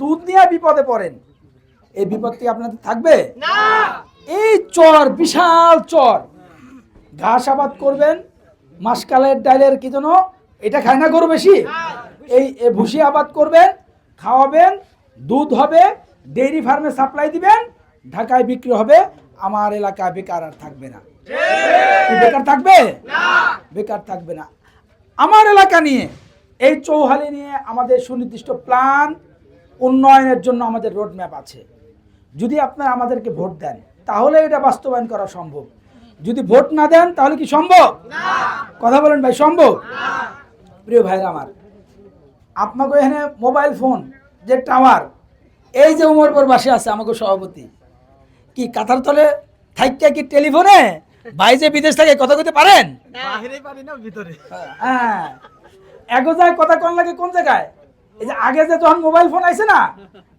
দুধ নিয়ে বিপদে পড়েন, এই বিপদটি আপনাদের থাকবে না। এই চর, বিশাল চর, ঘাস আবাদ করবেন, মাসকালের ডালের কি যেন এটা খায় না গরু বেশি, এই ভুসি আবাদ করবেন, খাওয়াবেন, দুধ হবে, ডেইরি ফার্মে সাপ্লাই দিবেন, ঢাকায় বিক্রি হবে, আমার এলাকায় বেকার আর থাকবে না। বেকার থাকবে না, বেকার থাকবে না। আমার এলাকা নিয়ে, এই চৌহালি নিয়ে আমাদের সুনির্দিষ্ট প্ল্যান, উন্নয়নের জন্য আমাদের রোড ম্যাপ আছে। যদি আপনারা আমাদেরকে ভোট দেন তাহলে এটা বাস্তবায়ন করা সম্ভব। যদি ভোট না দেন তাহলে কি সম্ভব না? কথা বলেন ভাই, সম্ভব না? প্রিয় ভাইরা আমার, আপনাকে এখানে মোবাইল ফোন যে টাওয়ার, এই যে উমরপুর বাসে আছে আমাকে সভাপতি, কি কাঁথার তলে থাইকা কি টেলিফোনে ভাই যে বিদেশ থেকে কথা কইতে পারেন? বাহিরে পারি না, ভিতরে। হ্যাঁ, এগো যায় কথা কোন লাগে কোন জায়গায়? এই যে আগে যে যখন মোবাইল ফোন আইছে না,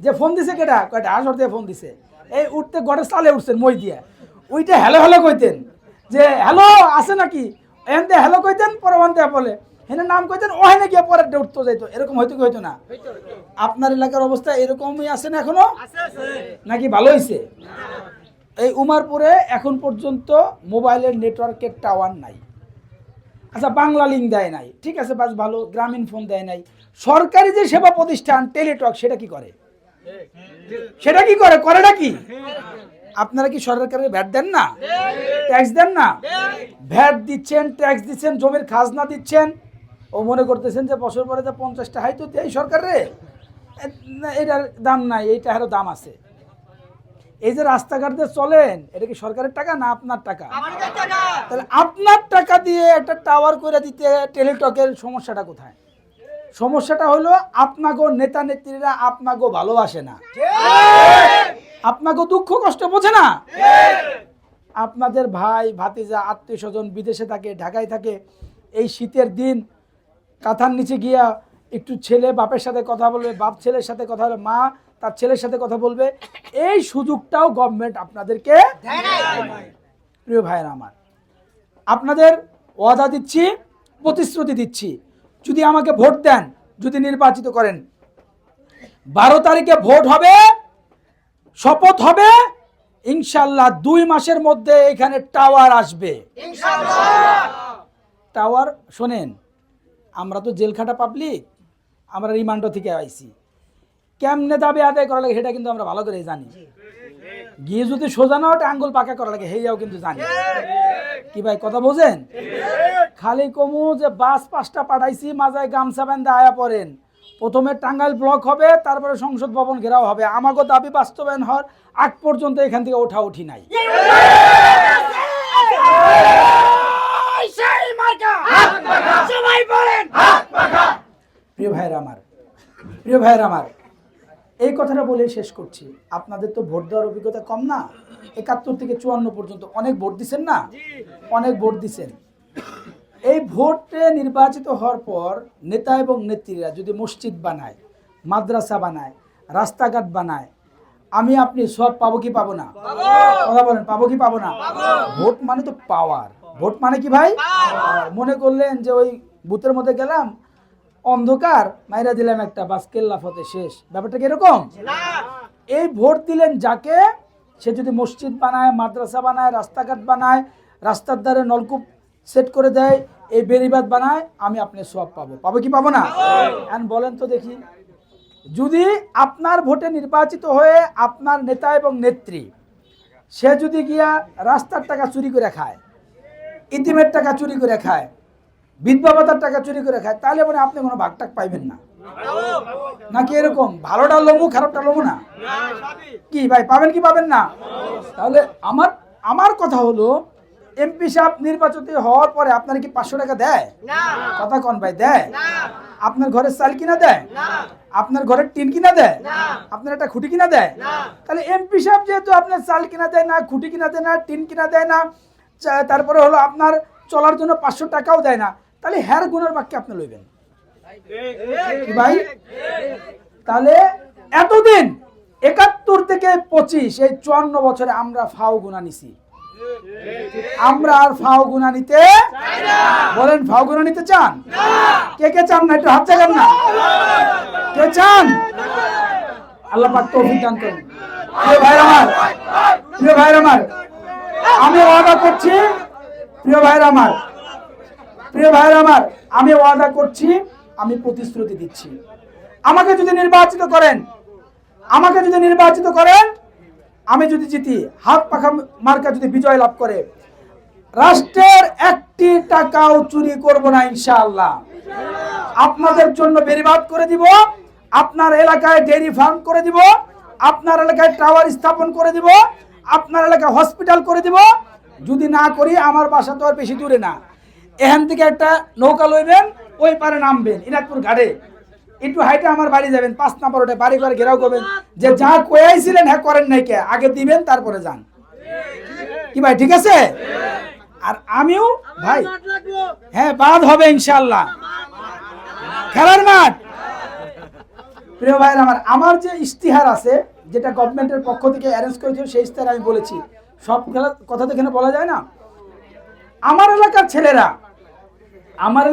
যে ফোন দিছে কেটা, কয়টা আসর দিয়ে ফোন দিছে, এই উঠতে গড়ে চালে উঠছেন মই দিয়ে, ওইটা হ্যালো হ্যালো কইতেন, যে হ্যালো আছে নাকি, এনতে হ্যালো কইতেন, পরে ওনতে বলে হেনে নাম কইতেন, ও হেনে গিয়ে পরে উঠতে যাইতো। এরকম হয়তো কি হইতো না? আপনার এলাকার অবস্থা এরকমই আছে না এখনো, নাকি ভালো হয়েছে? এই উমারপুরে এখন পর্যন্ত মোবাইলের নেটওয়ার্কের টাওয়ার নাই। আচ্ছা, বাংলা লিঙ্ক দেয় নাই, ঠিক আছে, বাস ভালো, গ্রামীণ ফোন দেয় নাই। সরকারি যে সেবা প্রতিষ্ঠান টেলিটক, সেটা কি করে? সেটা কি করে? করেটা কি? আপনারা কি সরকারের ভ্যাট দেন না, ট্যাক্স দেন না? ভ্যাট দিচ্ছেন, ট্যাক্স দিচ্ছেন, জমির খাজনা দিচ্ছেন, ও মনে করতেছেন যে বছর পরে যে 50টা হাই তো এই সরকারে এটার দাম নাই, এইটা আরো দাম আছে। এই যে রাস্তাঘাট দিয়ে চলেন, এটা কি সরকারের টাকা না আপনার টাকা? তাহলে আপনার টাকা দিয়ে একটা টাওয়ার করে দিতে টেলিটকের সমস্যাটা কোথায়? সমস্যাটা হলো আপনাগো নেতা নেত্রীরা আপনাগো ভালোবাসে না, আপনাগো দুঃখ কষ্ট বোঝে না। আপনাদের ভাই ভাতিজা আত্মীয় স্বজন বিদেশে থাকে, ঢাকায় থাকে, এই শীতের দিন কাঁথার নিচে গিয়া একটু ছেলে বাপের সাথে কথা বলবে, বাপ ছেলের সাথে কথা বলবে, মা তার ছেলের সাথে কথা বলবে, এই সুযোগটাও গভর্নমেন্ট আপনাদেরকে দেয় না। প্রিয় ভাইয়েরা আমার, আপনাদের ওয়াদা দিচ্ছি, প্রতিশ্রুতি দিচ্ছি, যদি আমাকে ভোট দেন, যদি নির্বাচিত করেন, 12 তারিখে ভোট হবে, শপথ হবে, ইনশাআল্লাহ 2 মাসের মধ্যে এখানে টাওয়ার আসবে ইনশাআল্লাহ। টাওয়ার শোনেন, আমরা তো জেলখাটা পাবলিক, আমরা রিমান্ড থেকে আইছি, কেমনে দাবি আদায় করা লাগে সেটা কিন্তু আমরা ভালো করে জানি। গিয়ে যদি সোজা না ওটা আঙ্গুল পাকা করা লাগে হেয়াও কিন্তু জানি। কি ভাই কথা বোঝেন? খালি কমু যে বাস 5টা পাঠাইছি, মাজায় গামছা বান্ধা আয়া পড়েন, প্রথমে টাঙ্গাইল ব্লক হবে, তারপরে সংসদ ভবন ঘেরাও হবে। আমাকে দাবি বাস্তবায়ন হওয়ার আগ পর্যন্ত এখান থেকে ওঠা উঠি নাই। প্রিয় ভাইয়ের আমার, প্রিয় ভাইয়ের আমার, এই কথাটা বলে শেষ করছি। আপনাদের তো ভোট দেওয়ার অভিজ্ঞতা কম না, 71 থেকে 54 পর্যন্ত অনেক ভোট দিচ্ছেন না, অনেক ভোট দিচ্ছেন। এই ভোটে নির্বাচিত হওয়ার পর নেতা এবং নেত্রীরা যদি মসজিদ বানায়, মাদ্রাসা বানায়, রাস্তাঘাট বানায়, আমি আপনি সব পাবো কি পাবো না? কথা বলেন, পাবো কি পাবো না? ভোট মানে তো পাওয়ার। ভোট মানে কি ভাই? মনে করলেন যে ওই বুথের মধ্যে গেলাম, অন্ধকার মাইরা দিলাম একটা, বাস কেল্লা ফতে শেষ, ব্যাপারটা কি এরকম? এই ভোট দিলেন যাকে, সে যদি মসজিদ বানায়, মাদ্রাসা বানায়, রাস্তাঘাট বানায়, রাস্তার ধারে নলকূপ সেট করে দেয়, এই বেড়িবাঁধ বানায়, আমি আপনি সব পাবো। পাবো কি পাবো না? এখন বলেন তো দেখি, যদি আপনার ভোটে নির্বাচিত হয়ে আপনার নেতা এবং নেত্রী, সে যদি গিয়া রাস্তার টাকা চুরি করে খায়, ইতিমের টাকা চুরি করে খায়, বিধবা ভাতার টাকা চুরি করে খায়, তাহলে মানে আপনি কোনো ভাগটাক পাইবেন না, নাকি এরকম ভালোটা লমু খারাপটা লমু না? কি ভাই, পাবেন কি পাবেন না? তাহলে আমার কথা হলো, এমপি সাহেব নির্বাচিত হওয়ার পরে আপনার কি 500 টাকা দেয়? কথা কন ভাই, দেয়? আপনার ঘরের চাল কিনা দেয়? আপনার ঘরের টিন কিনা দেয়? আপনার একটা খুঁটি কিনা দেয়? তাহলে এমপি সাহেব যেহেতু আপনার চাল কিনা দেয় না, খুঁটি কিনা দেয় না, টিন কিনা দেয় না, তারপরে হলো আপনার চলার জন্য 500 টাকাও দেয় না, তাহলে হ্যার গুণের বাক্যে আপনি লইবেন ভাই? তাহলে এতদিন 71 থেকে 25, এই 54 বছরে আমরা ফাও গুণা নিছি, আমরা আর ফাও গুণা নিতে বলেন, ফাও গুণা নিতে চান? কে কে চান না? একটু হাত জাগান না, কে চান? আল্লাহ পাক তৌফিক দান করেন। প্রিয় ভাইরা আমার, প্রিয় ভাইরা আমার, আমি ওয়াদা করছি, প্রিয় ভাইরা আমার, প্রিয় ভাইরা আমার, আমি ওয়াদা করছি, আমি প্রতিশ্রুতি দিচ্ছি, আমাকে যদি নির্বাচিত করেন, আমাকে যদি নির্বাচিত করেন, আমি যদি জিতি, হাত পাখা মার্কা যদি বিজয় লাভ করে, রাষ্ট্রের একটি টাকাও চুরি করব না ইনশাআল্লাহ। আপনাদের জন্য বেরিবাদ করে দিব, আপনার এলাকায় ডেইরি ফার্ম করে দিব, আপনার এলাকায় টাওয়ার স্থাপন করে দিব, আপনার এলাকায় হসপিটাল করে দিব। যদি না করি, আমার বাসা তো আর বেশি দূরে না, এখান থেকে একটা নৌকা লইবেন, ওই পারে নামবেন ইনাদপুর ঘাটে, একটু হাইটে আমার বাড়ি যাবেন, 5 নাম্বার ওটা বাড়ি ঘর ঘেরাও করবেন, যে যা কয়েছিলেন হ্যাঁ করেন নাই কে, আগে দিবেন তারপরে যান। কি ভাই ঠিক আছে? আর আমিও ভাই, হ্যাঁ বাদ হবে ইনশাআল্লাহ, খেলার মাঠ। প্রিয় ভাইরা আমার, আমার যে ইশতিহার আছে, যেটা গভর্নমেন্টের পক্ষ থেকে অ্যারেঞ্জ করেছিল, সেই ইশতিহার আমি বলেছি, সব কথা তো এখানে বলা যায় না। আমার এলাকার ছেলেরা, আমার